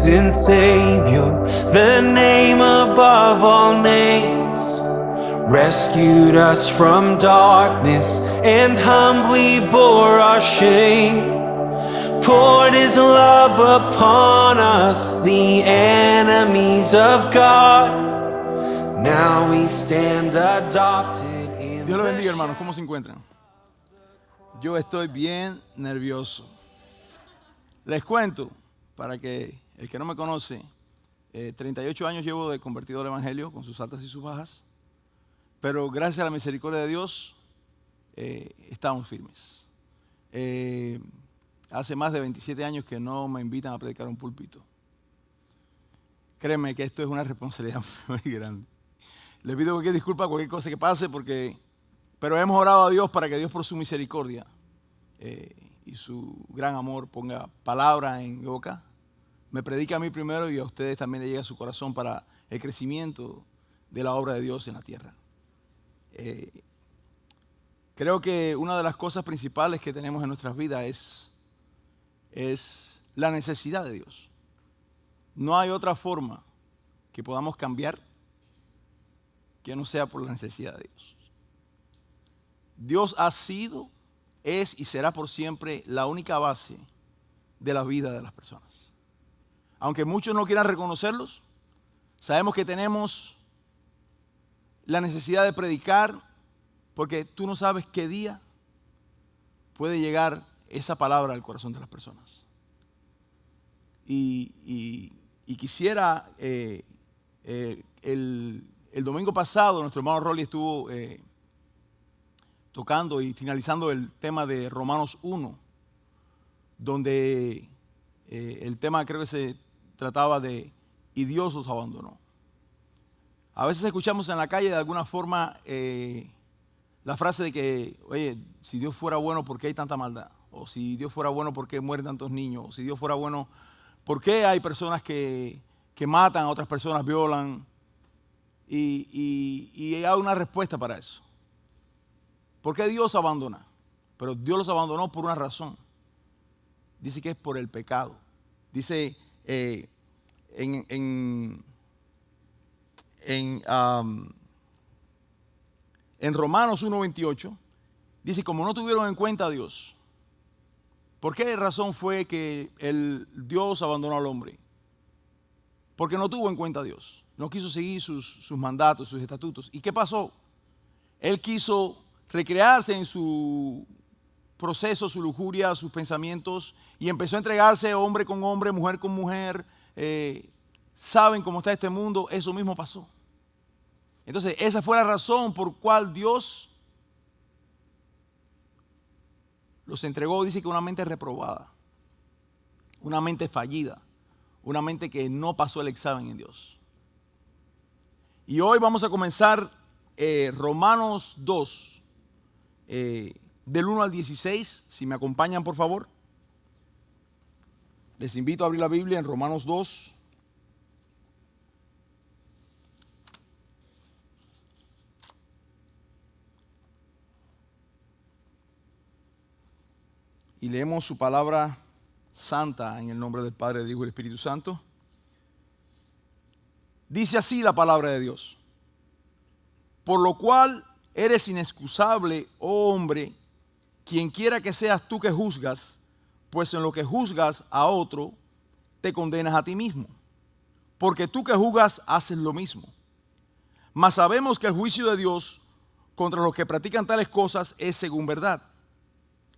risen Savior, the name above all names, rescued us from darkness and humbly bore our shame. Poured his love upon us, the enemies of God. Now we stand adopted in Dios los bendiga, the hermanos. ¿Cómo se encuentran? Yo estoy bien nervioso. Les cuento, para que el que no me conoce, 38 años llevo de convertido al Evangelio, con sus altas y sus bajas, pero gracias a la misericordia de Dios, estamos firmes. Hace más de 27 años que no me invitan a predicar un púlpito. Créeme que esto es una responsabilidad muy grande. Les pido cualquier disculpa, cualquier cosa que pase, pero hemos orado a Dios para que Dios por su misericordia y su gran amor ponga palabra en mi boca. Me predica a mí primero y a ustedes también le llega a su corazón para el crecimiento de la obra de Dios en la tierra. Creo que una de las cosas principales que tenemos en nuestras vidas es la necesidad de Dios. No hay otra forma que podamos cambiar que no sea por la necesidad de Dios. Dios ha sido, es y será por siempre la única base de la vida de las personas. Aunque muchos no quieran reconocerlos, sabemos que tenemos la necesidad de predicar, porque tú no sabes qué día puede llegar esa palabra al corazón de las personas. Y quisiera, el domingo pasado nuestro hermano Rolly estuvo tocando y finalizando el tema de Romanos 1, donde el tema creo que se trataba de "y Dios los abandonó". A veces escuchamos en la calle de alguna forma la frase de que, oye, si Dios fuera bueno, ¿por qué hay tanta maldad? O si Dios fuera bueno, ¿por qué mueren tantos niños? O si Dios fuera bueno, ¿por qué hay personas que matan a otras personas, violan? Y hay una respuesta para eso. ¿Por qué Dios abandona? Pero Dios los abandonó por una razón. Dice que es por el pecado. Dice en Romanos 1:28, dice, como no tuvieron en cuenta a Dios. ¿Por qué razón fue que el Dios abandonó al hombre? Porque no tuvo en cuenta a Dios. No quiso seguir sus mandatos, sus estatutos. ¿Y qué pasó? Él quiso recrearse en su proceso, su lujuria, sus pensamientos, y empezó a entregarse hombre con hombre, mujer con mujer. Saben cómo está este mundo, eso mismo pasó. Entonces, esa fue la razón por cual Dios los entregó. Dice que una mente reprobada, una mente fallida, una mente que no pasó el examen en Dios. Y hoy vamos a comenzar Romanos 2, del 1 al 16. Si me acompañan, por favor. Les invito a abrir la Biblia en Romanos 2. Y leemos su palabra santa en el nombre del Padre, del Hijo y del Espíritu Santo. Dice así la palabra de Dios. Por lo cual eres inexcusable, oh hombre, quien quiera que seas tú que juzgas, pues en lo que juzgas a otro, te condenas a ti mismo. Porque tú que juzgas haces lo mismo. Mas sabemos que el juicio de Dios contra los que practican tales cosas es según verdad.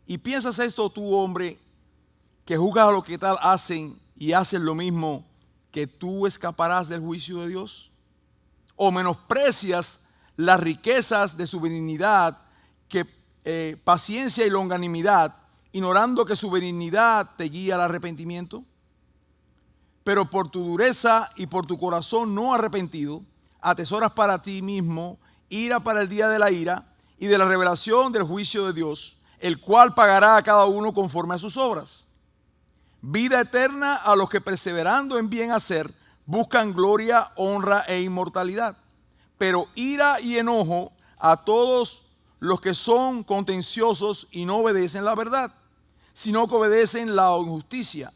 ¿Y piensas esto tú, hombre, que juzgas a lo que tal hacen y haces lo mismo, que tú escaparás del juicio de Dios? ¿O menosprecias las riquezas de su benignidad, que paciencia y longanimidad, ignorando que su benignidad te guía al arrepentimiento? Pero por tu dureza y por tu corazón no arrepentido, atesoras para ti mismo ira para el día de la ira y de la revelación del juicio de Dios, el cual pagará a cada uno conforme a sus obras. Vida eterna a los que perseverando en bien hacer buscan gloria, honra e inmortalidad. Pero ira y enojo a todos los que son contenciosos y no obedecen la verdad, sino que obedecen la injusticia.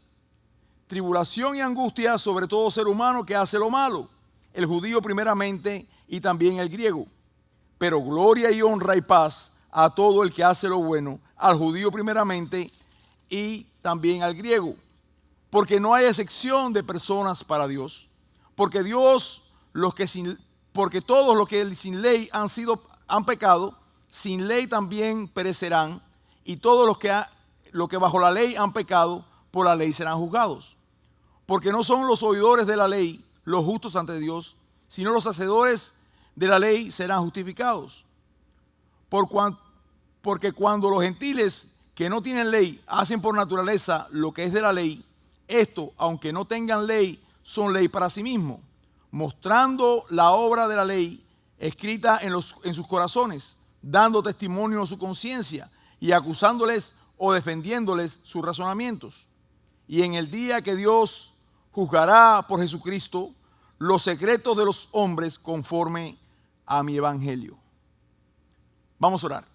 tribulación y angustia sobre todo ser humano que hace lo malo, el judío primeramente y también el griego. Pero gloria y honra y paz a todo el que hace lo bueno, al judío primeramente y también al griego. Porque no hay excepción de personas para Dios. Porque porque todos los que sin ley han pecado, sin ley también perecerán, y todos los que bajo la ley han pecado, por la ley serán juzgados. Porque no son los oidores de la ley los justos ante Dios, sino los hacedores de la ley serán justificados. Porque cuando los gentiles que no tienen ley hacen por naturaleza lo que es de la ley, esto, aunque no tengan ley, son ley para sí mismos, mostrando la obra de la ley escrita en sus corazones, dando testimonio a su conciencia y acusándoles o defendiéndoles sus razonamientos. Y en el día que Dios juzgará por Jesucristo los secretos de los hombres conforme a mi evangelio. Vamos a orar.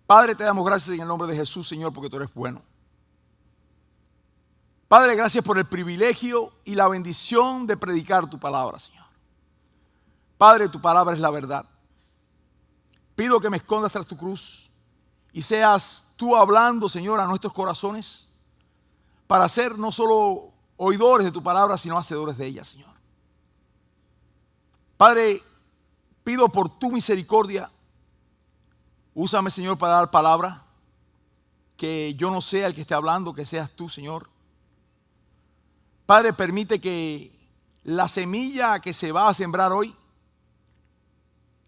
Padre, te damos gracias en el nombre de Jesús, Señor, porque tú eres bueno. Padre, gracias por el privilegio y la bendición de predicar tu palabra, Señor. Padre, tu palabra es la verdad. Pido que me escondas tras tu cruz y seas tú hablando, Señor, a nuestros corazones para ser no solo oidores de tu palabra, sino hacedores de ella, Señor. Padre, pido por tu misericordia, úsame, Señor, para dar palabra, que yo no sea el que esté hablando, que seas tú, Señor. Padre, permite que la semilla que se va a sembrar hoy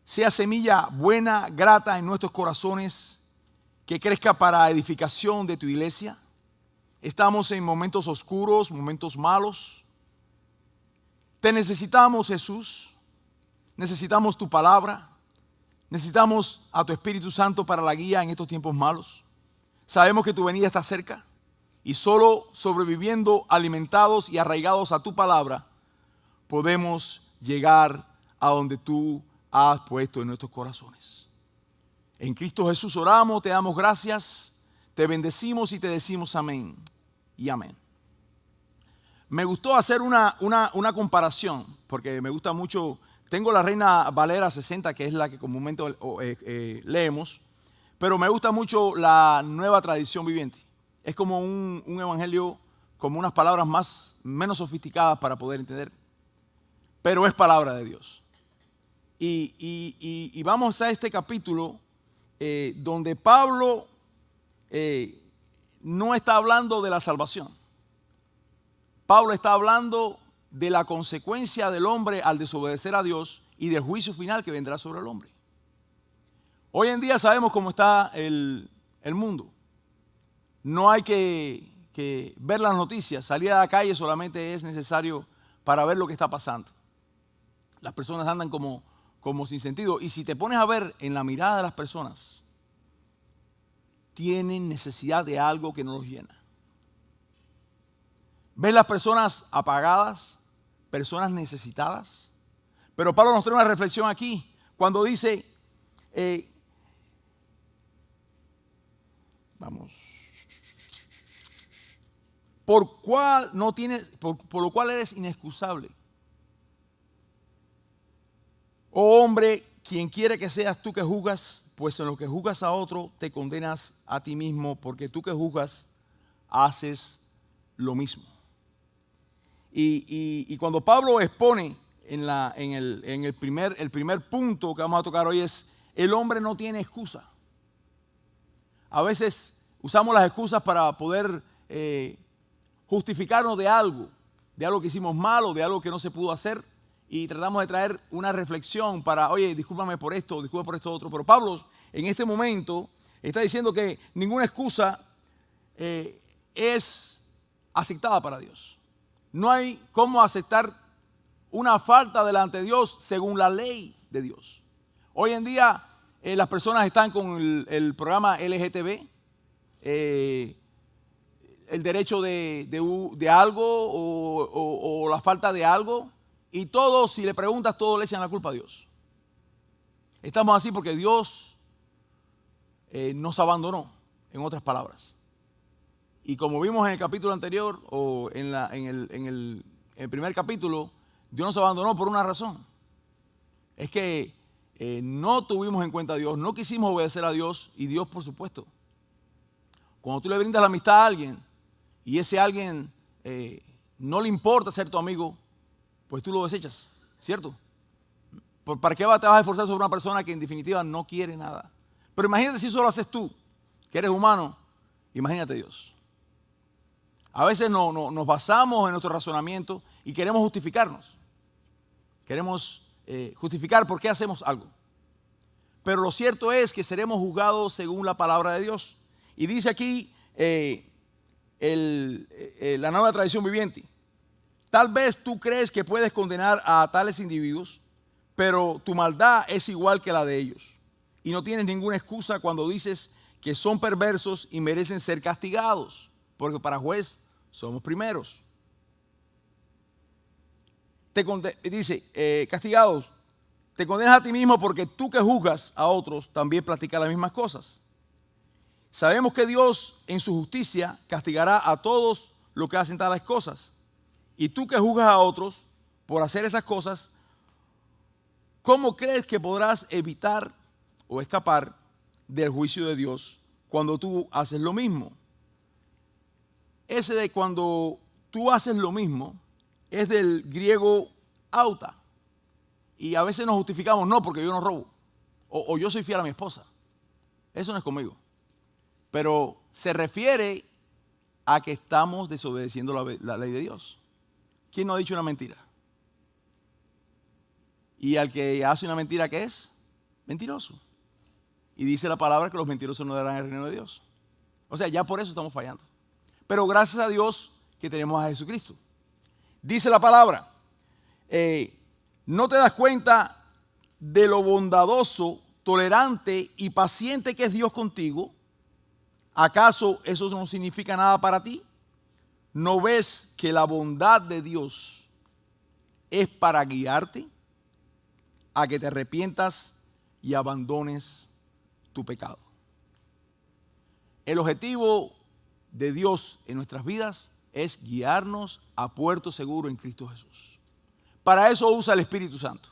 sea semilla buena, grata en nuestros corazones, que crezca para edificación de tu iglesia. Estamos en momentos oscuros, momentos malos. Te necesitamos, Jesús. Necesitamos tu palabra. Necesitamos a tu Espíritu Santo para la guía en estos tiempos malos. Sabemos que tu venida está cerca y solo sobreviviendo, alimentados y arraigados a tu palabra, podemos llegar a donde tú has puesto en nuestros corazones. En Cristo Jesús oramos, te damos gracias, te bendecimos y te decimos amén y amén. Me gustó hacer una comparación, porque me gusta mucho. Tengo la Reina Valera 60, que es la que comúnmente leemos, pero me gusta mucho la Nueva Tradición Viviente. Es como un evangelio, como unas palabras menos sofisticadas para poder entender, pero es palabra de Dios. Y vamos a este capítulo donde Pablo no está hablando de la salvación. Pablo está hablando de la consecuencia del hombre al desobedecer a Dios y del juicio final que vendrá sobre el hombre. Hoy en día sabemos cómo está el mundo. No hay que ver las noticias. Salir a la calle solamente es necesario para ver lo que está pasando. Las personas andan como sin sentido. Y si te pones a ver en la mirada de las personas, tienen necesidad de algo que no los llena. ¿Ves las personas apagadas? Personas necesitadas. Pero Pablo nos trae una reflexión aquí cuando dice, por lo cual eres inexcusable. Oh hombre, quien quiera que seas tú que juzgas, pues en lo que juzgas a otro te condenas a ti mismo, porque tú que juzgas haces lo mismo. Y cuando Pablo expone el primer punto que vamos a tocar hoy es: el hombre no tiene excusa. A veces usamos las excusas para poder justificarnos de algo que hicimos mal o de algo que no se pudo hacer, y tratamos de traer una reflexión para, oye, discúlpame por esto, discúlpame por esto otro. Pero Pablo en este momento está diciendo que ninguna excusa es aceptada para Dios. No hay cómo aceptar una falta delante de Dios según la ley de Dios. Hoy en día las personas están con el programa LGTB, el derecho de algo o la falta de algo, y todos, si le preguntas, todos le echan la culpa a Dios. Estamos así porque Dios nos abandonó, en otras palabras. Y como vimos en el capítulo anterior, o en el primer capítulo, Dios nos abandonó por una razón. Es que no tuvimos en cuenta a Dios, no quisimos obedecer a Dios, y Dios, por supuesto. Cuando tú le brindas la amistad a alguien y ese alguien no le importa ser tu amigo, pues tú lo desechas, ¿cierto? ¿Para qué te vas a esforzar sobre una persona que en definitiva no quiere nada? Pero imagínate si eso lo haces tú, que eres humano, imagínate Dios. A veces nos basamos en nuestro razonamiento y queremos justificarnos. Queremos justificar por qué hacemos algo. Pero lo cierto es que seremos juzgados según la palabra de Dios. Y dice aquí la Nueva Tradición Viviente: tal vez tú crees que puedes condenar a tales individuos, pero tu maldad es igual que la de ellos. Y no tienes ninguna excusa cuando dices que son perversos y merecen ser castigados, porque para juez somos primeros. Dice, castigados, te condenas a ti mismo porque tú que juzgas a otros también practicas las mismas cosas. Sabemos que Dios en su justicia castigará a todos los que hacen tales cosas. Y tú que juzgas a otros por hacer esas cosas, ¿cómo crees que podrás evitar o escapar del juicio de Dios cuando tú haces lo mismo? Ese de cuando tú haces lo mismo es del griego auta. Y a veces nos justificamos, no, porque yo no robo. O yo soy fiel a mi esposa. Eso no es conmigo. Pero se refiere a que estamos desobedeciendo la ley de Dios. ¿Quién no ha dicho una mentira? Y al que hace una mentira, ¿qué es? Mentiroso. Y dice la palabra que los mentirosos no darán el reino de Dios. O sea, ya por eso estamos fallando. Pero gracias a Dios que tenemos a Jesucristo. Dice la palabra, ¿no te das cuenta de lo bondadoso, tolerante y paciente que es Dios contigo? ¿Acaso eso no significa nada para ti? ¿No ves que la bondad de Dios es para guiarte a que te arrepientas y abandones tu pecado? El objetivo de Dios en nuestras vidas es guiarnos a puerto seguro en Cristo Jesús. Para eso usa el Espíritu Santo.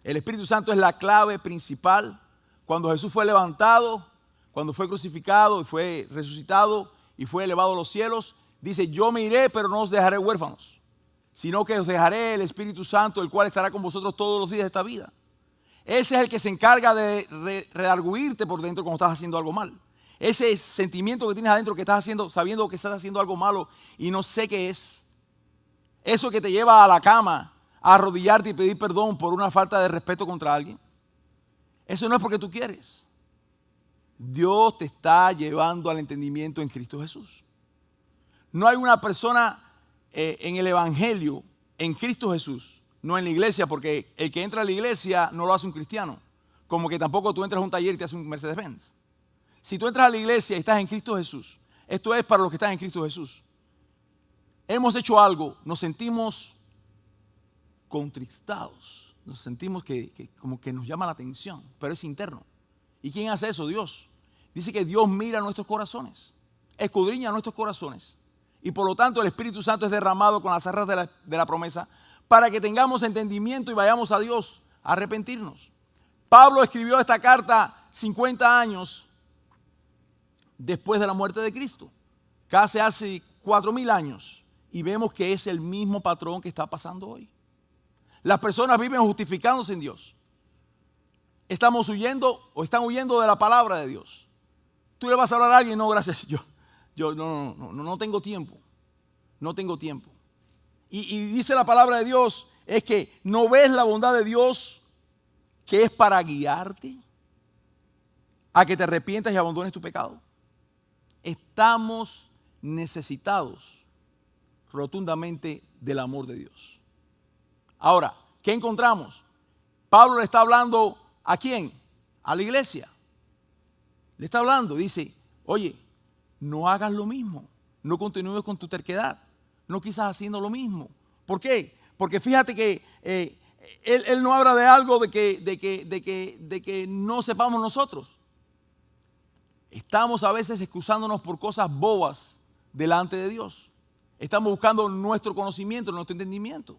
El Espíritu Santo es la clave principal. Cuando Jesús fue levantado, cuando fue crucificado y fue resucitado y fue elevado a los cielos, dice, yo me iré, pero no os dejaré huérfanos, sino que os dejaré el Espíritu Santo, el cual estará con vosotros todos los días de esta vida. Ese es el que se encarga de redarguirte por dentro cuando estás haciendo algo mal. Ese sentimiento que tienes adentro que estás haciendo, sabiendo que estás haciendo algo malo y no sé qué es. Eso que te lleva a la cama a arrodillarte y pedir perdón por una falta de respeto contra alguien. Eso no es porque tú quieres. Dios te está llevando al entendimiento en Cristo Jesús. No hay una persona en el Evangelio, en Cristo Jesús, no en la iglesia, porque el que entra a la iglesia no lo hace un cristiano. Como que tampoco tú entras a un taller y te hace un Mercedes-Benz. Si tú entras a la iglesia y estás en Cristo Jesús, esto es para los que están en Cristo Jesús. Hemos hecho algo, nos sentimos contristados, nos sentimos que como que nos llama la atención, pero es interno. ¿Y quién hace eso? Dios. Dice que Dios mira nuestros corazones, escudriña nuestros corazones. Y por lo tanto el Espíritu Santo es derramado con las arras de la promesa para que tengamos entendimiento y vayamos a Dios a arrepentirnos. Pablo escribió esta carta 50 años después de la muerte de Cristo, casi hace 4,000 años, y vemos que es el mismo patrón que está pasando hoy. Las personas viven justificándose en Dios. Estamos huyendo o están huyendo de la palabra de Dios. Tú le vas a hablar a alguien, no, gracias, yo no tengo tiempo, no tengo tiempo. Y dice la palabra de Dios, es que no ves la bondad de Dios que es para guiarte a que te arrepientas y abandones tu pecado. Estamos necesitados rotundamente del amor de Dios. Ahora, ¿qué encontramos? Pablo le está hablando ¿a quién? A la iglesia. Le está hablando, dice, oye, no hagas lo mismo, no continúes con tu terquedad, no quizás haciendo lo mismo. ¿Por qué? Porque fíjate que él no habla de algo de que no sepamos nosotros. Estamos a veces excusándonos por cosas bobas delante de Dios. Estamos buscando nuestro conocimiento, nuestro entendimiento.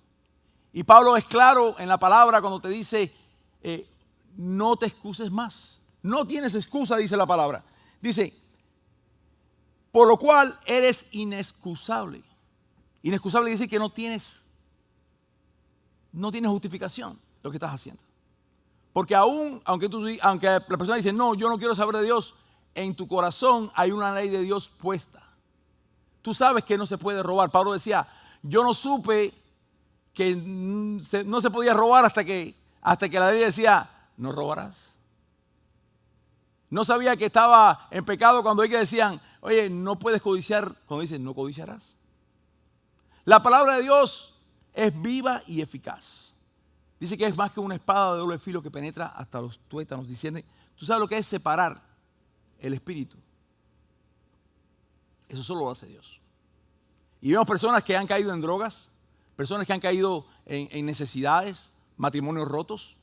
Y Pablo es claro en la palabra cuando te dice, no te excuses más. No tienes excusa, dice la palabra. Dice, por lo cual eres inexcusable. Inexcusable dice que no tienes justificación lo que estás haciendo. Porque aunque la persona dice, no, yo no quiero saber de Dios, en tu corazón hay una ley de Dios puesta. Tú sabes que no se puede robar. Pablo decía, yo no supe que no se podía robar hasta que la ley decía, no robarás. No sabía que estaba en pecado cuando ellos decían, oye, no puedes codiciar, cuando dicen, no codiciarás. La palabra de Dios es viva y eficaz. Dice que es más que una espada de doble filo que penetra hasta los tuétanos, diciendo, ¿tú sabes lo que es separar el espíritu? Eso solo lo hace Dios. Y vemos personas que han caído en drogas, personas que han caído en necesidades, matrimonios rotos,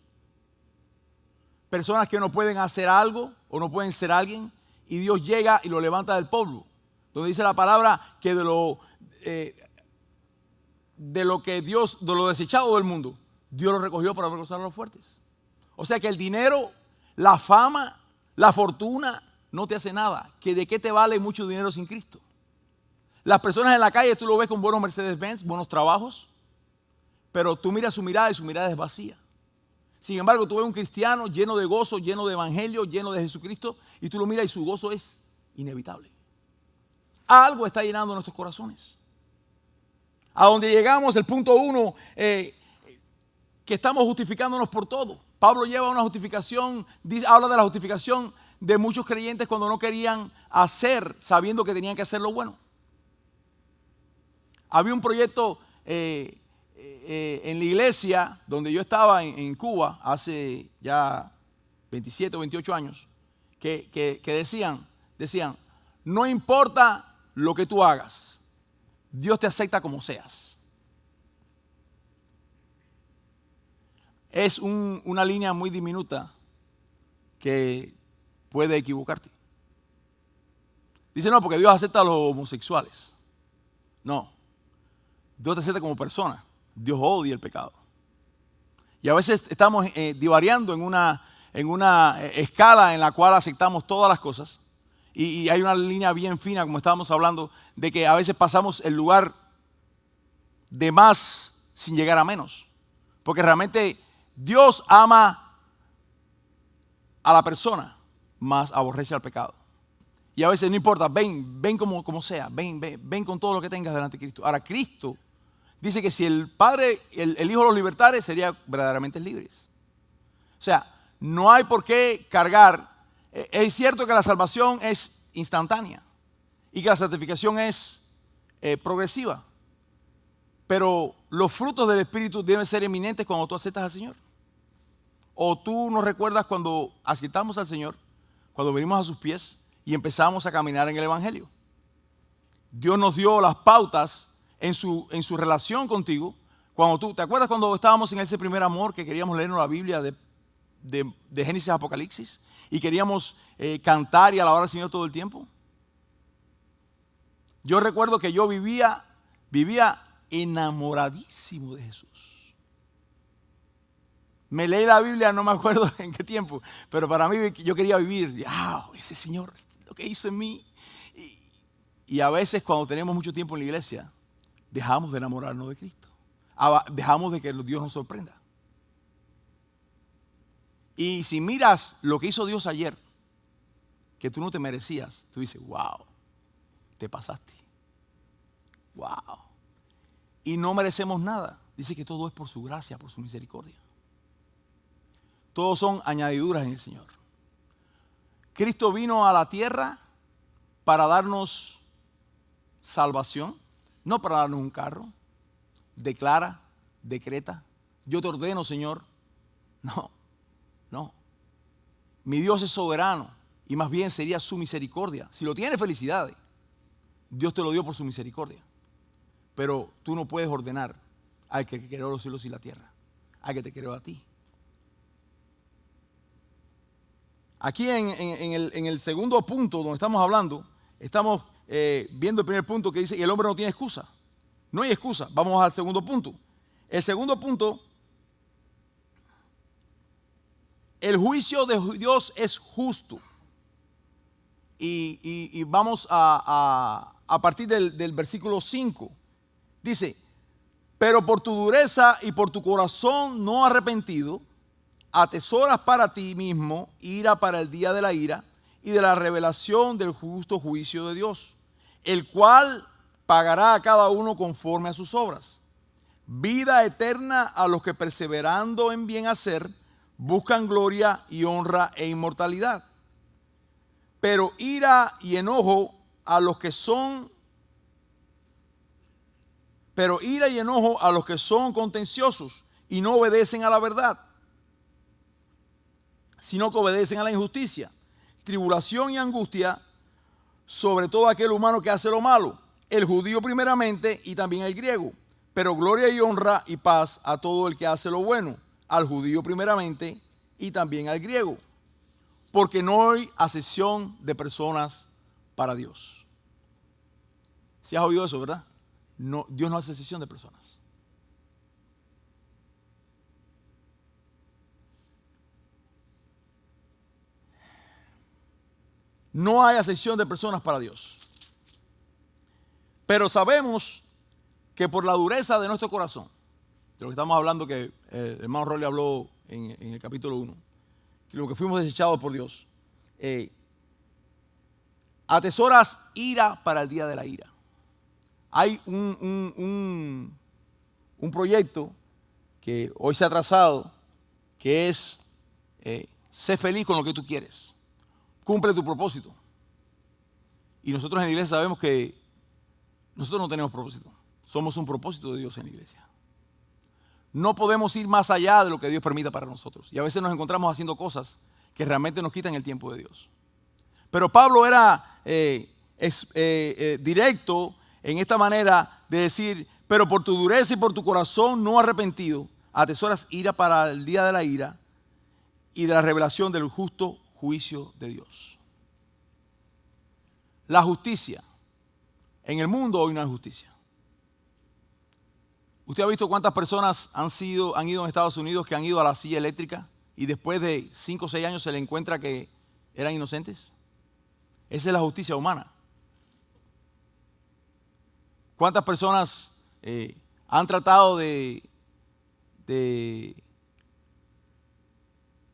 personas que no pueden hacer algo o no pueden ser alguien, y Dios llega y lo levanta del polvo. Donde dice la palabra que de lo desechado del mundo, Dios lo recogió para reconciliar a los fuertes. O sea que el dinero, la fama, la fortuna no te hace nada. ¿Que de qué te vale mucho dinero sin Cristo? Las personas en la calle tú lo ves con buenos Mercedes-Benz, buenos trabajos, pero tú miras su mirada y su mirada es vacía. Sin embargo, tú ves un cristiano lleno de gozo, lleno de evangelio, lleno de Jesucristo, y tú lo miras y su gozo es inevitable. Algo está llenando nuestros corazones. A donde llegamos, el punto 1, que estamos justificándonos por todo. Pablo lleva una justificación, habla de la justificación de muchos creyentes cuando no querían hacer, sabiendo que tenían que hacer lo bueno. Había un proyecto en la iglesia donde yo estaba en Cuba hace ya 27 o 28 años, que decían, no importa lo que tú hagas, Dios te acepta como seas. Es una línea muy diminuta que puede equivocarte. Dice, no, porque Dios acepta a los homosexuales. No, Dios te acepta como persona. Dios odia el pecado. Y a veces estamos divariando en una escala en la cual aceptamos todas las cosas. Y hay una línea bien fina, como estábamos hablando, de que a veces pasamos el lugar de más sin llegar a menos. Porque realmente Dios ama a la persona, más aborrece al pecado. Y a veces no importa, ven como sea, ven con todo lo que tengas delante de Cristo. Ahora, Cristo dice que si el Padre, el Hijo los libertare, serían verdaderamente libres. O sea, no hay por qué cargar. Es cierto que la salvación es instantánea y que la santificación es progresiva. Pero los frutos del Espíritu deben ser eminentes cuando tú aceptas al Señor. O tú nos recuerdas cuando aceptamos al Señor, cuando venimos a sus pies y empezamos a caminar en el Evangelio. Dios nos dio las pautas en su relación contigo. ¿Te acuerdas cuando estábamos en ese primer amor que queríamos leernos la Biblia de Génesis a Apocalipsis y queríamos cantar y alabar al Señor todo el tiempo? Yo recuerdo que yo vivía enamoradísimo de Jesús. Me leí la Biblia, no me acuerdo en qué tiempo, pero para mí yo quería vivir. Ese Señor, lo que hizo en mí. Y a veces cuando tenemos mucho tiempo en la iglesia, dejamos de enamorarnos de Cristo. Dejamos de que Dios nos sorprenda. Y si miras lo que hizo Dios ayer, que tú no te merecías, tú dices, wow, te pasaste. Wow. Y no merecemos nada. Dice que todo es por su gracia, por su misericordia. Todos son añadiduras en el Señor. Cristo vino a la tierra para darnos salvación, no para darnos un carro. Declara, decreta, yo te ordeno, Señor. No. Mi Dios es soberano y más bien sería su misericordia. Si lo tienes, felicidades. Dios te lo dio por su misericordia. Pero tú no puedes ordenar al que creó los cielos y la tierra, al que te creó a ti. Aquí en el segundo punto donde estamos hablando, estamos viendo el primer punto que dice que el hombre no tiene excusa. No hay excusa. Vamos al segundo punto. El segundo punto, el juicio de Dios es justo. Y vamos a partir del versículo 5. Dice, pero por tu dureza y por tu corazón no arrepentido, atesoras para ti mismo ira para el día de la ira y de la revelación del justo juicio de Dios, el cual pagará a cada uno conforme a sus obras. Vida eterna a los que perseverando en bien hacer buscan gloria y honra e inmortalidad. Pero ira y enojo a los que son contenciosos y no obedecen a la verdad, sino que obedecen a la injusticia. Tribulación y angustia sobre todo aquel humano que hace lo malo, el judío primeramente y también el griego. Pero gloria y honra y paz a todo el que hace lo bueno, al judío primeramente y también al griego. Porque no hay acepción de personas para Dios. ¿Sí has oído eso, verdad? No, Dios no hace acepción de personas. No hay acepción de personas para Dios. Pero sabemos que por la dureza de nuestro corazón, de lo que estamos hablando que el hermano Rolly habló en el capítulo 1, que lo que fuimos desechados por Dios, atesoras ira para el día de la ira. Hay un proyecto que hoy se ha trazado, que es sé feliz con lo que tú quieres. Cumple tu propósito. Y nosotros en la iglesia sabemos que nosotros no tenemos propósito. Somos un propósito de Dios en la iglesia. No podemos ir más allá de lo que Dios permita para nosotros. Y a veces nos encontramos haciendo cosas que realmente nos quitan el tiempo de Dios. Pero Pablo era directo en esta manera de decir, pero por tu dureza y por tu corazón no arrepentido, atesoras ira para el día de la ira y de la revelación del justo juicio de Dios. La justicia. En el mundo hoy no hay justicia. ¿Usted ha visto cuántas personas han ido en Estados Unidos que han ido a la silla eléctrica y después de 5 o 6 años se le encuentra que eran inocentes? Esa es la justicia humana. ¿Cuántas personas han tratado de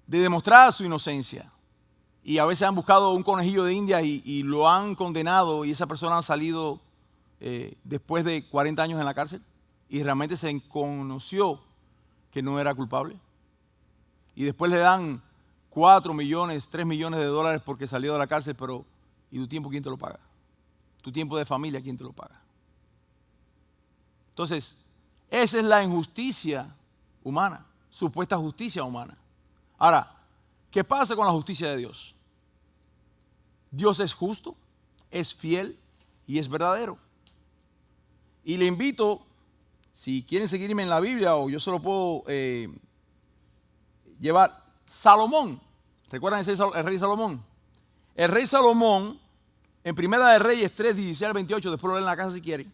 demostrar su inocencia? Y a veces han buscado un conejillo de India y lo han condenado y esa persona ha salido después de 40 años en la cárcel y realmente se conoció que no era culpable. Y después le dan 4 millones, 3 millones de dólares porque salió de la cárcel, pero ¿y tu tiempo quién te lo paga? Tu tiempo de familia, ¿quién te lo paga? Entonces, esa es la injusticia humana, supuesta justicia humana. Ahora, ¿qué pasa con la justicia de Dios? Dios es justo, es fiel y es verdadero. Y le invito, si quieren seguirme en la Biblia o yo se lo puedo llevar, Salomón. ¿Recuerdan el rey Salomón? El rey Salomón, en Primera de Reyes 3, 16 al 28, después lo leen en la casa si quieren,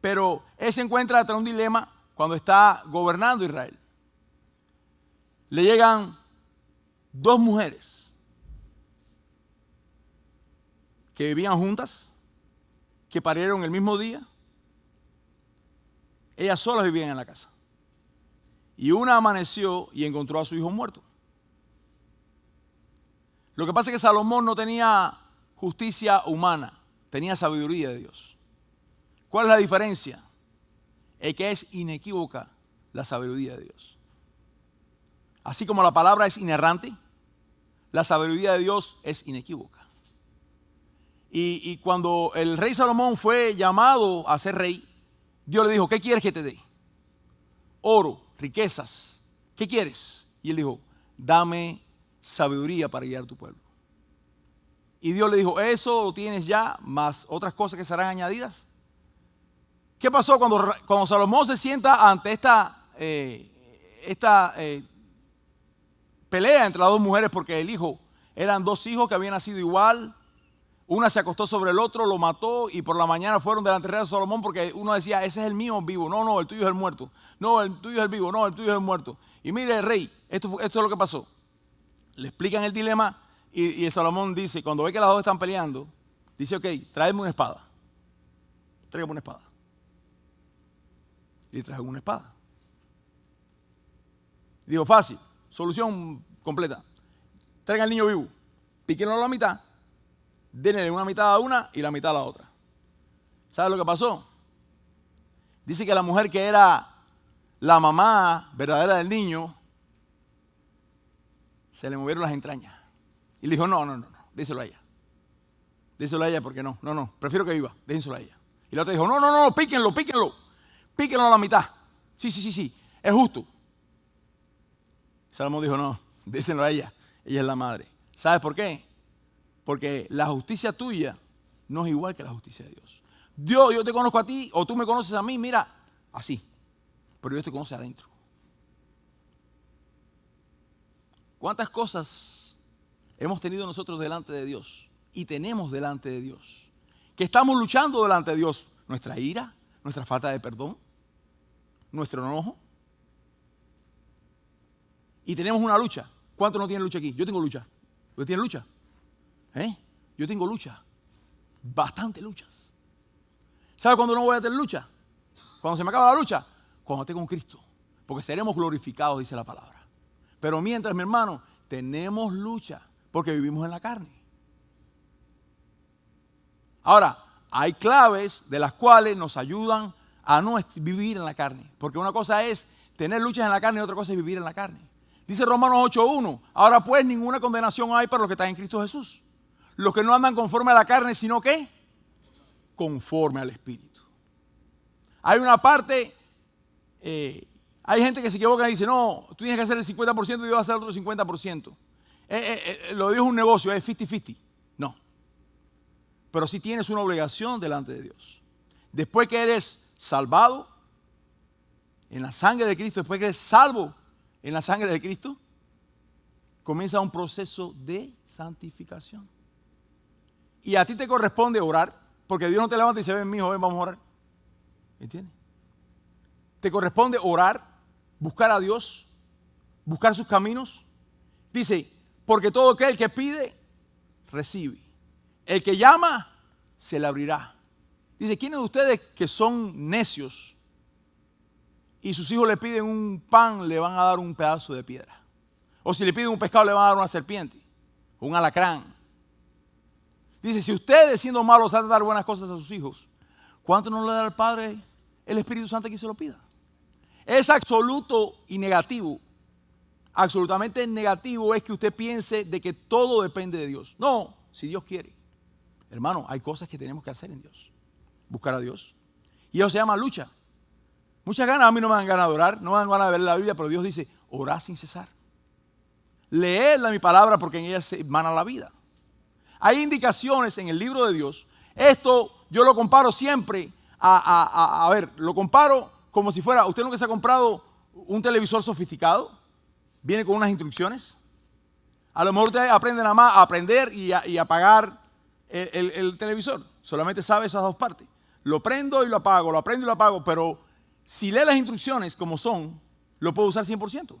pero él se encuentra ante un dilema cuando está gobernando Israel. Le llegan 2 mujeres que vivían juntas, que parieron el mismo día. Ellas solas vivían en la casa. Y una amaneció y encontró a su hijo muerto. Lo que pasa es que Salomón no tenía justicia humana, tenía sabiduría de Dios. ¿Cuál es la diferencia? Es que es inequívoca la sabiduría de Dios. Así como la palabra es inerrante, la sabiduría de Dios es inequívoca. Y cuando el rey Salomón fue llamado a ser rey, Dios le dijo, ¿qué quieres que te dé? Oro, riquezas, ¿qué quieres? Y él dijo, dame sabiduría para guiar a tu pueblo. Y Dios le dijo, eso lo tienes ya, más otras cosas que serán añadidas. ¿Qué pasó cuando Salomón se sienta ante esta pelea entre las 2 mujeres? Porque eran 2 hijos que habían nacido igual. Una se acostó sobre el otro, lo mató y por la mañana fueron delante del rey de Salomón porque uno decía, ese es el mío vivo. No, no, el tuyo es el muerto. No, el tuyo es el vivo. No, el tuyo es el muerto. Y mire, el rey, esto es lo que pasó. Le explican el dilema y el Salomón dice, cuando ve que las dos están peleando, dice, ok, tráeme una espada. Tráigame una espada. Y le trajeron una espada. Digo, fácil, solución completa. Traigan al niño vivo, píquenlo a la mitad, denle una mitad a una y la mitad a la otra. ¿Sabe lo que pasó? Dice que la mujer que era la mamá verdadera del niño, se le movieron las entrañas. Y le dijo, no, díselo a ella. Díselo a ella porque no, prefiero que viva, déjenselo a ella. Y la otra dijo, no, píquenlo a la mitad. Sí, es justo. Salomón dijo, no, díselo a ella es la madre. ¿Sabes por qué? Porque la justicia tuya no es igual que la justicia de Dios. Dios, yo te conozco a ti, o tú me conoces a mí, mira, así. Pero Dios te conoce adentro. ¿Cuántas cosas hemos tenido nosotros delante de Dios? Y tenemos delante de Dios. Que estamos luchando delante de Dios. Nuestra ira, nuestra falta de perdón, nuestro enojo. Y tenemos una lucha. ¿Cuántos no tienen lucha aquí? Yo tengo lucha. ¿Usted tiene lucha? Yo tengo lucha. Bastante luchas. ¿Sabe cuándo no voy a tener lucha? Cuando se me acaba la lucha. Cuando esté con Cristo. Porque seremos glorificados, dice la palabra. Pero mientras, mi hermano, tenemos lucha. Porque vivimos en la carne. Ahora, hay claves de las cuales nos ayudan a no vivir en la carne. Porque una cosa es tener luchas en la carne y otra cosa es vivir en la carne. Dice Romanos 8:1, ahora pues ninguna condenación hay para los que están en Cristo Jesús. Los que no andan conforme a la carne, sino que conforme al Espíritu. Hay una parte, hay gente que se equivoca y dice, no, tú tienes que hacer el 50% y yo voy a hacer el otro 50%. Lo de Dios es un negocio, es 50-50. No. Pero sí tienes una obligación delante de Dios. Después que eres salvado en la sangre de Cristo, después que eres salvo en la sangre de Cristo, comienza un proceso de santificación. Y a ti te corresponde orar, porque Dios no te levanta y dice, ven, mijo, ven, vamos a orar. ¿Entiendes? Te corresponde orar, buscar a Dios, buscar sus caminos. Dice, porque todo aquel que pide, recibe. El que llama, se le abrirá. Dice, ¿quiénes de ustedes que son necios y sus hijos le piden un pan, le van a dar un pedazo de piedra? O si le piden un pescado, le van a dar una serpiente, un alacrán. Dice, si ustedes siendo malos saben dar buenas cosas a sus hijos, ¿cuánto no le da al Padre el Espíritu Santo que se lo pida? Es absoluto y negativo. Absolutamente negativo es que usted piense de que todo depende de Dios. No, si Dios quiere. Hermano, hay cosas que tenemos que hacer en Dios. Buscar a Dios. Y eso se llama lucha. Muchas ganas, a mí no me dan ganas de orar, no me dan ganas de ver la Biblia, pero Dios dice, orad sin cesar. Leedla mi palabra porque en ella se emana la vida. Hay indicaciones en el libro de Dios. Esto yo lo comparo siempre a ver, lo comparo como si fuera, usted nunca se ha comprado un televisor sofisticado, viene con unas instrucciones. A lo mejor usted aprende nada más a aprender y a apagar el televisor. Solamente sabe esas dos partes. Lo prendo y lo apago, lo aprendo y lo apago, pero si lee las instrucciones como son, lo puedo usar 100%.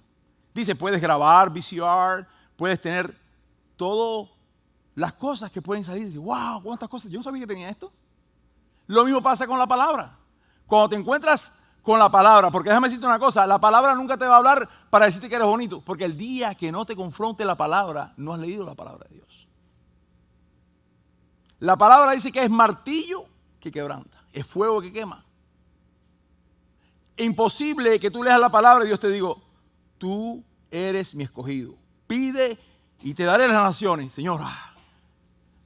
Dice, puedes grabar VCR, puedes tener todas las cosas que pueden salir. Dice, wow, cuántas cosas, yo no sabía que tenía esto. Lo mismo pasa con la palabra. Cuando te encuentras con la palabra, porque déjame decirte una cosa, la palabra nunca te va a hablar para decirte que eres bonito, porque el día que no te confronte la palabra, no has leído la palabra de Dios. La palabra dice que es martillo que quebranta, es fuego que quema. Imposible que tú leas la palabra y Dios te diga, tú eres mi escogido. Pide y te daré las naciones. Señor,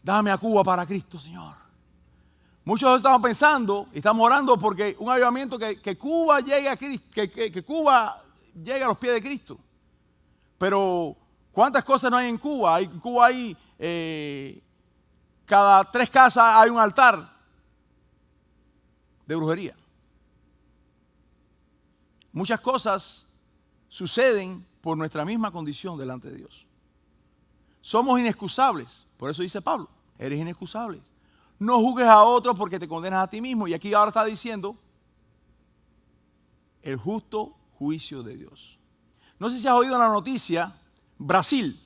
dame a Cuba para Cristo, Señor. Muchos estamos pensando y estamos orando porque un avivamiento que Cuba llegue a Cristo, que Cuba llegue a los pies de Cristo. Pero ¿cuántas cosas no hay en Cuba? En Cuba hay cada 3 casas hay un altar de brujería. Muchas cosas suceden por nuestra misma condición delante de Dios. Somos inexcusables, por eso dice Pablo. eres inexcusable. No juzgues a otros porque te condenas a ti mismo. Y aquí ahora está diciendo el justo juicio de Dios. No sé si has oído la noticia, Brasil.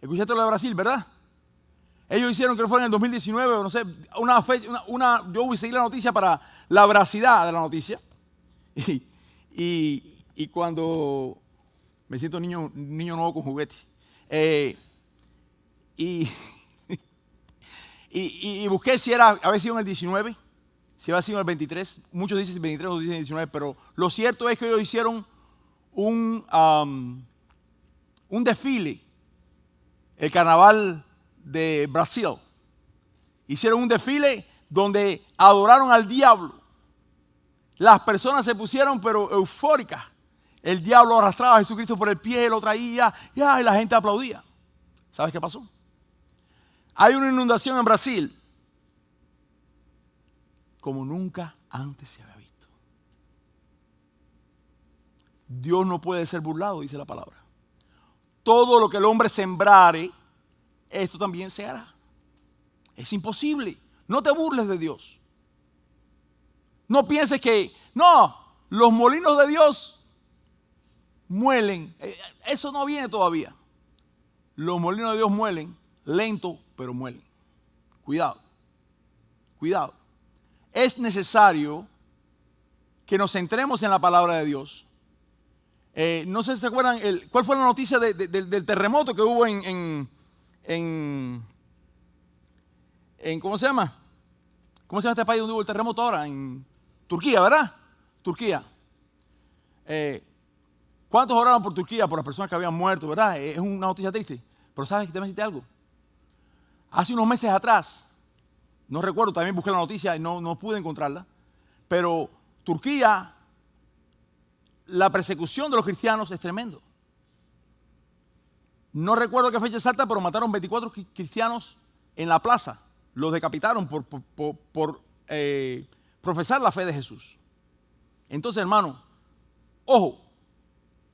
Escuchaste lo de Brasil, ¿verdad? Ellos hicieron, creo que fue en el 2019, no sé, una fecha, yo voy a seguir la noticia para la veracidad de la noticia. Y cuando me siento niño nuevo con juguete. Y busqué si había sido en el 19, si había sido en el 23. Muchos dicen 23, otros dicen 19, pero lo cierto es que ellos hicieron un desfile, el carnaval de Brasil. Hicieron un desfile donde adoraron al diablo. Las personas se pusieron pero eufóricas. El diablo arrastraba a Jesucristo por el pie, lo traía, y la gente aplaudía. ¿Sabes qué pasó? Hay una inundación en Brasil como nunca antes se había visto. Dios no puede ser burlado, dice la palabra. Todo lo que el hombre sembrare, esto también se hará. Es imposible. No te burles de Dios. No pienses que, no, los molinos de Dios muelen. Eso no viene todavía. Los molinos de Dios muelen, lento, pero muelen. Cuidado, cuidado. Es necesario que nos centremos en la palabra de Dios. No sé si se acuerdan, ¿cuál fue la noticia del terremoto que hubo en ¿cómo se llama? ¿Cómo se llama este país donde hubo el terremoto ahora? En Turquía, ¿verdad? Turquía. ¿Cuántos oraron por Turquía, por las personas que habían muerto, verdad? Es una noticia triste. Pero ¿sabes que te voy a decirte algo? Hace unos meses atrás, no recuerdo, también busqué la noticia y no pude encontrarla, pero Turquía, la persecución de los cristianos es tremendo. No recuerdo qué fecha exacta, pero mataron 24 cristianos en la plaza. Los decapitaron por profesar la fe de Jesús. Entonces, hermano, ojo,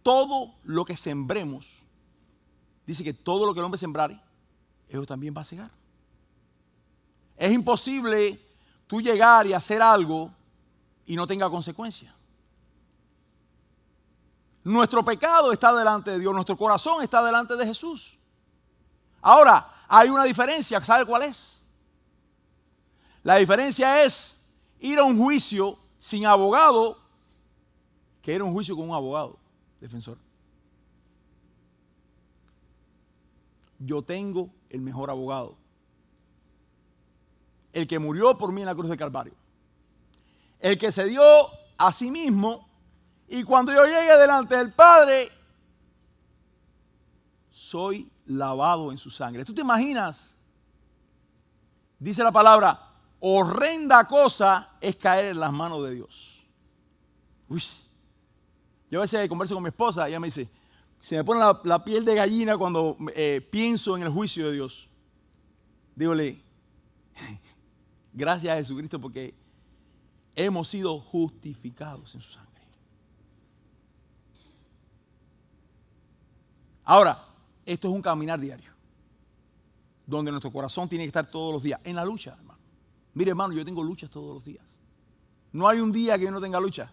todo lo que sembremos, dice que todo lo que el hombre sembrare, eso también va a cegar. Es imposible tú llegar y hacer algo y no tenga consecuencia. Nuestro pecado está delante de Dios, nuestro corazón está delante de Jesús. Ahora, hay una diferencia, ¿sabe cuál es? La diferencia es ir a un juicio sin abogado que ir a un juicio con un abogado defensor. Yo tengo el mejor abogado, el que murió por mí en la cruz del Calvario, el que se dio a sí mismo, y cuando yo llegue delante del Padre, soy lavado en su sangre. ¿Tú te imaginas? Dice la palabra, horrenda cosa es caer en las manos de Dios. Uy. Yo a veces converso con mi esposa y ella me dice, se me pone la piel de gallina cuando pienso en el juicio de Dios. Dígole, gracias a Jesucristo porque hemos sido justificados en su sangre. Ahora, esto es un caminar diario, donde nuestro corazón tiene que estar todos los días en la lucha, hermano. Mire, hermano, yo tengo luchas todos los días. No hay un día que yo no tenga lucha.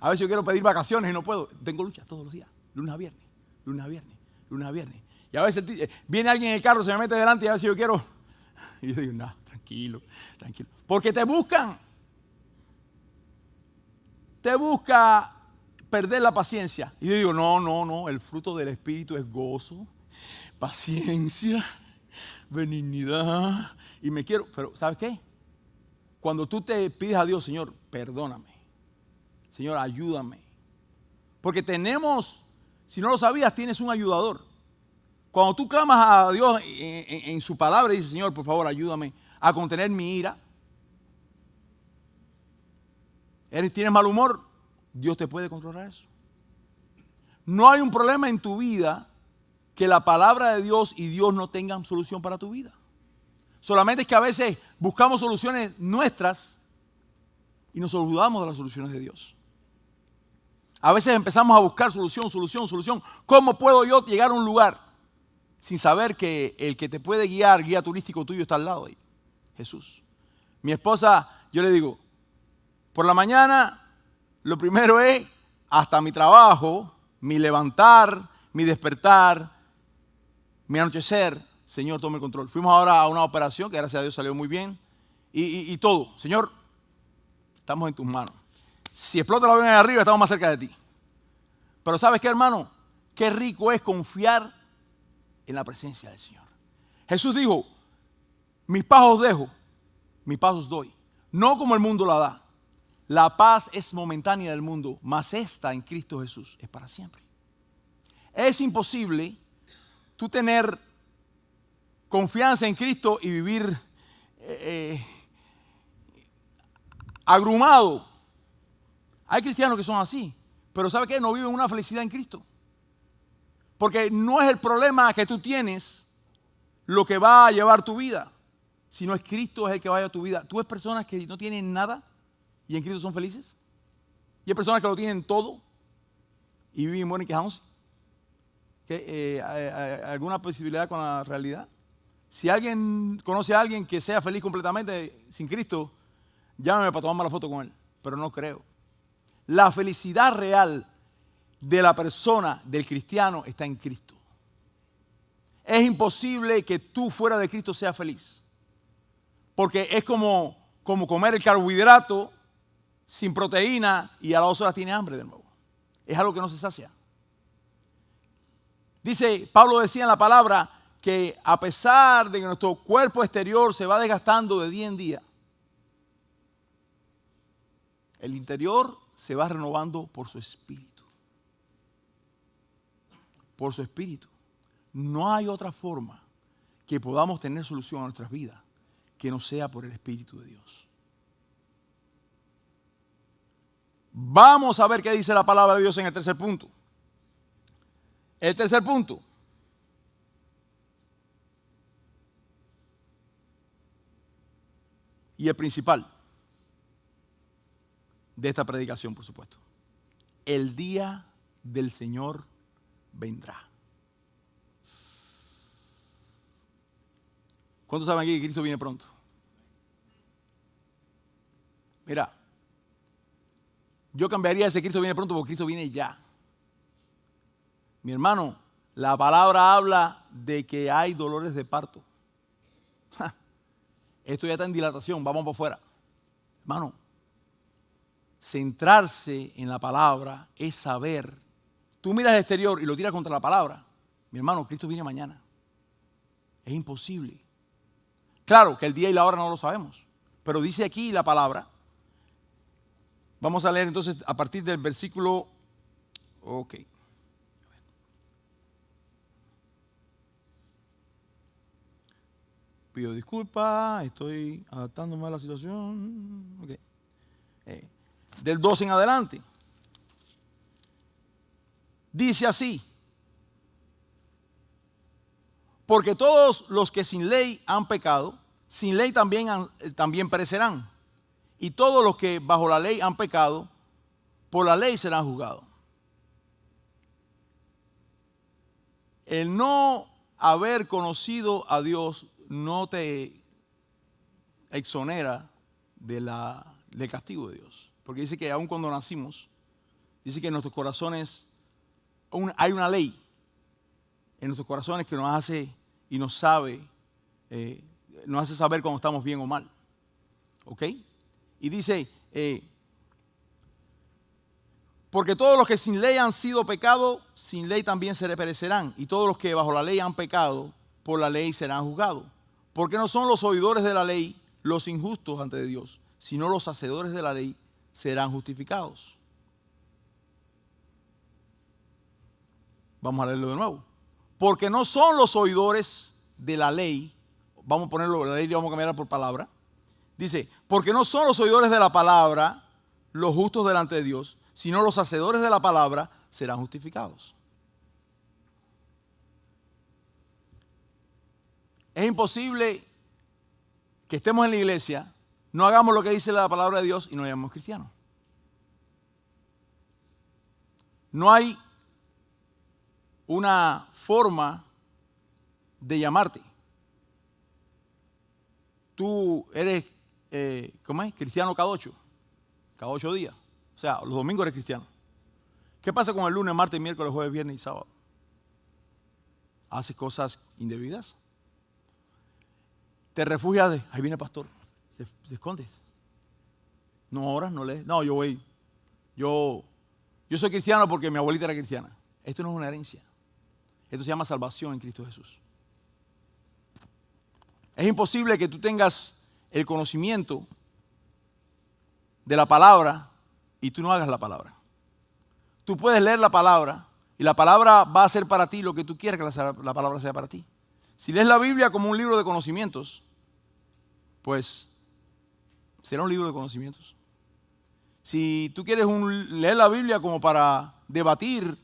A veces yo quiero pedir vacaciones y no puedo. Tengo luchas todos los días, lunes a viernes, lunes a viernes, lunes a viernes. Y a veces viene alguien en el carro, se me mete delante y a veces yo quiero. Y yo digo, no, tranquilo, tranquilo. Porque te buscan. Te busca perder la paciencia. Y yo digo, no, el fruto del Espíritu es gozo, paciencia, benignidad. Y me quiero, pero ¿sabes qué? Cuando tú te pides a Dios, Señor, perdóname. Señor, ayúdame. Porque tenemos, si no lo sabías, tienes un ayudador. Cuando tú clamas a Dios en su palabra y dices, Señor, por favor, ayúdame a contener mi ira. ¿Tienes mal humor? Dios te puede controlar eso. No hay un problema en tu vida que la palabra de Dios y Dios no tengan solución para tu vida. Solamente es que a veces buscamos soluciones nuestras y nos olvidamos de las soluciones de Dios. A veces empezamos a buscar solución. ¿Cómo puedo yo llegar a un lugar? sin saber que el que te puede guiar, guía turístico tuyo, está al lado ahí, Jesús. Mi esposa, yo le digo, por la mañana, lo primero es hasta mi trabajo, mi levantar, mi despertar, mi anochecer. Señor, tome el control. Fuimos ahora a una operación que gracias a Dios salió muy bien. Y todo, Señor, estamos en tus manos. Si explota el avión ahí arriba, estamos más cerca de ti. Pero ¿sabes qué, hermano? Qué rico es confiar en la presencia del Señor. Jesús dijo, mis paz os dejo, mi paz os doy. No como el mundo la da. La paz es momentánea del mundo, mas esta en Cristo Jesús es para siempre. Es imposible tú tener confianza en Cristo y vivir agrumado. Hay cristianos que son así, pero ¿sabe qué? No viven una felicidad en Cristo. Porque no es el problema que tú tienes lo que va a llevar tu vida, sino es Cristo es el que va a llevar tu vida. Tú ves personas que no tienen nada y en Cristo son felices. Y hay personas que lo tienen todo y viven bueno y quejándose. ¿Alguna posibilidad con la realidad? Si alguien conoce a alguien que sea feliz completamente sin Cristo, llámame para tomarme la foto con él, pero no creo. La felicidad real de la persona, del cristiano, está en Cristo. Es imposible que tú fuera de Cristo seas feliz, porque es como comer el carbohidrato sin proteína y a las 2 horas tiene hambre de nuevo. Es algo que no se sacia. Dice, Pablo decía en la palabra que a pesar de que nuestro cuerpo exterior se va desgastando de día en día, el interior se va renovando por su espíritu. Por su espíritu. No hay otra forma que podamos tener solución a nuestras vidas que no sea por el Espíritu de Dios. Vamos a ver qué dice la palabra de Dios en el tercer punto. El tercer punto. Y el principal de esta predicación, por supuesto. El día del Señor vendrá. ¿Cuántos saben aquí que Cristo viene pronto? Mira, yo cambiaría ese Cristo viene pronto porque Cristo viene ya. Mi hermano, la palabra habla de que hay dolores de parto. Esto ya está en dilatación, vamos para afuera. Hermano, centrarse en la palabra es saber. Tú miras el exterior y lo tiras contra la palabra. Mi hermano, Cristo viene mañana. Es imposible. Claro que el día y la hora no lo sabemos, pero dice aquí la palabra. Vamos a leer entonces a partir del versículo. Ok. Pido disculpas, estoy adaptándome a la situación. Okay. Del 12 en adelante. Dice así. Porque todos los que sin ley han pecado, sin ley también perecerán. Y todos los que bajo la ley han pecado, por la ley serán juzgados. El no haber conocido a Dios no te exonera del castigo de Dios. Porque dice que aun cuando nacimos, dice que en nuestros corazones hay una ley en nuestros corazones que nos hace y nos sabe, nos hace saber cuando estamos bien o mal. ¿Ok? Y dice, porque todos los que sin ley han sido pecado, sin ley también se perecerán. Y todos los que bajo la ley han pecado, por la ley serán juzgados. Porque no son los oidores de la ley los injustos ante Dios, sino los hacedores de la ley serán justificados. Vamos a leerlo de nuevo. Porque no son los oidores de la ley, vamos a ponerlo, la ley y vamos a cambiarla por palabra. Dice, porque no son los oidores de la palabra los justos delante de Dios, sino los hacedores de la palabra serán justificados. Es imposible que estemos en la iglesia, no hagamos lo que dice la palabra de Dios y no llamemos cristianos. No hay una forma de llamarte. Tú eres, ¿cómo es? Cristiano cada 8 días. O sea, los domingos eres cristiano. ¿Qué pasa con el lunes, martes, miércoles, jueves, viernes y sábado? ¿Haces cosas indebidas? Te refugias de, ahí viene el pastor, se escondes. No oras, no lees. No, yo soy cristiano porque mi abuelita era cristiana. Esto no es una herencia. Esto se llama salvación en Cristo Jesús. Es imposible que tú tengas el conocimiento de la palabra y tú no hagas la palabra. Tú puedes leer la palabra y la palabra va a ser para ti lo que tú quieras que la palabra sea para ti. Si lees la Biblia como un libro de conocimientos, pues será un libro de conocimientos. Si tú quieres leer la Biblia como para debatir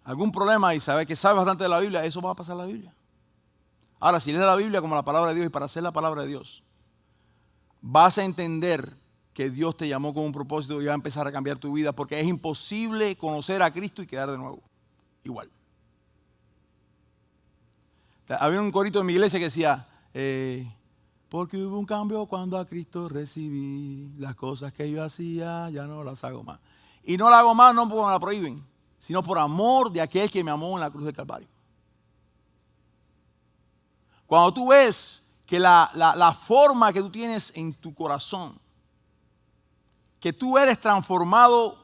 algún problema y saber que sabes bastante de la Biblia, eso va a pasar en la Biblia. Ahora, si lees la Biblia como la palabra de Dios y para hacer la palabra de Dios, vas a entender que Dios te llamó con un propósito y va a empezar a cambiar tu vida, porque es imposible conocer a Cristo y quedar de nuevo igual. Había un corito en mi iglesia que decía, porque hubo un cambio cuando a Cristo recibí, las cosas que yo hacía ya no las hago más. Y no las hago más no porque me la prohíben, sino por amor de aquel que me amó en la cruz del Calvario. Cuando tú ves que la forma que tú tienes en tu corazón, que tú eres transformado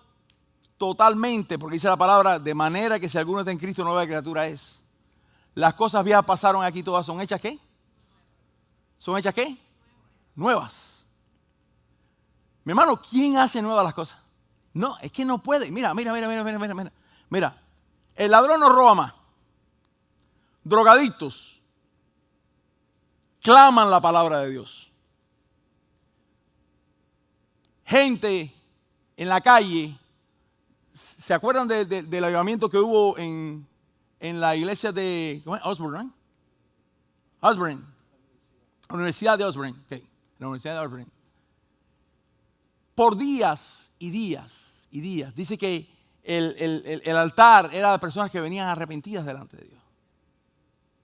totalmente, porque dice la palabra, de manera que si alguno está en Cristo, nueva criatura es. Las cosas viejas pasaron aquí, todas son hechas ¿qué? ¿Son hechas qué? Nuevas. Mi hermano, ¿quién hace nuevas las cosas? No, es que no puede. Mira. Mira, el ladrón no roba más. Drogadictos claman la palabra de Dios. Gente en la calle, ¿se acuerdan del avivamiento que hubo en la iglesia de Osborne? Osborne. La Universidad de Osborne. Okay. La Universidad de Osborne. Por días y días y días. Dice que el altar era de personas que venían arrepentidas delante de Dios.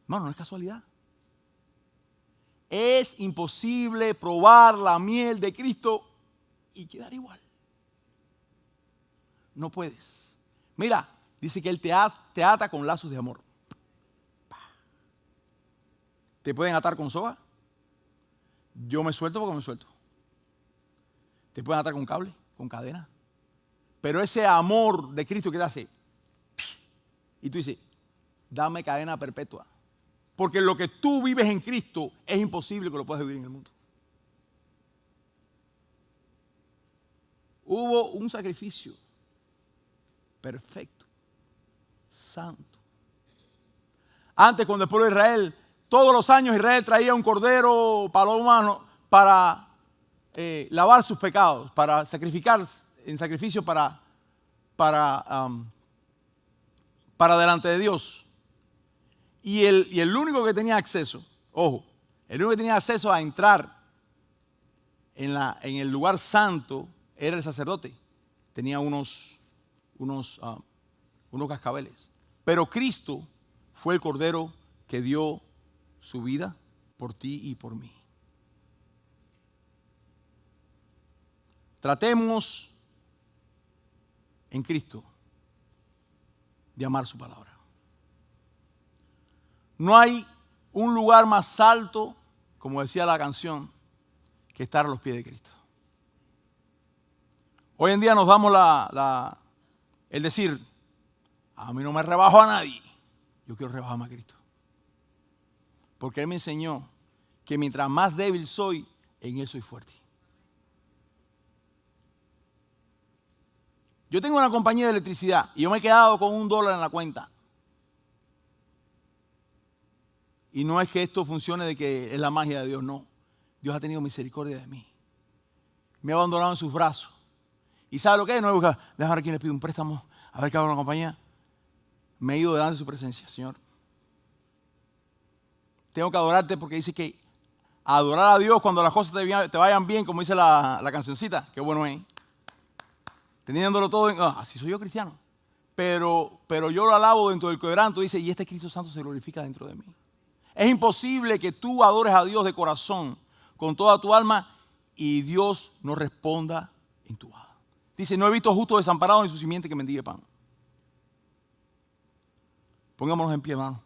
Hermano, no es casualidad. Es imposible probar la miel de Cristo y quedar igual. No puedes. Mira, dice que Él te ata con lazos de amor. ¿Te pueden atar con soga? Yo me suelto porque me suelto. Te pueden atar con cable, con cadena. Pero ese amor de Cristo que te hace, y tú dices, dame cadena perpetua. Porque lo que tú vives en Cristo es imposible que lo puedas vivir en el mundo. Hubo un sacrificio perfecto, santo. Antes, cuando el pueblo de Israel, todos los años Israel traía un cordero paloma para lavar sus pecados, para sacrificar en sacrificio para delante de Dios. Y el único que tenía acceso, ojo, el único que tenía acceso a entrar en el lugar santo era el sacerdote. Tenía unos cascabeles. Pero Cristo fue el cordero que dio su vida por ti y por mí. Tratemos en Cristo de amar su palabra. No hay un lugar más alto, como decía la canción, que estar a los pies de Cristo. Hoy en día nos damos el decir, a mí no me rebajo a nadie, yo quiero rebajarme a Cristo. Porque Él me enseñó que mientras más débil soy, en Él soy fuerte. Yo tengo una compañía de electricidad y yo me he quedado con $1 en la cuenta. Y no es que esto funcione de que es la magia de Dios, no. Dios ha tenido misericordia de mí. Me ha abandonado en sus brazos. ¿Y sabe lo que es? No he buscado, déjame ver quién le pide un préstamo, a ver qué hago en la compañía. Me he ido delante de su presencia, Señor. Tengo que adorarte porque dice que adorar a Dios cuando las cosas te vayan bien, como dice la cancioncita, qué bueno es. Teniéndolo todo, así soy yo cristiano. pero yo lo alabo dentro del quebranto, dice, y este Cristo Santo se glorifica dentro de mí. Es imposible que tú adores a Dios de corazón, con toda tu alma, y Dios no responda en tu alma. Dice, no he visto justo desamparado ni su simiente que mendigue pan. Pongámonos en pie, hermano.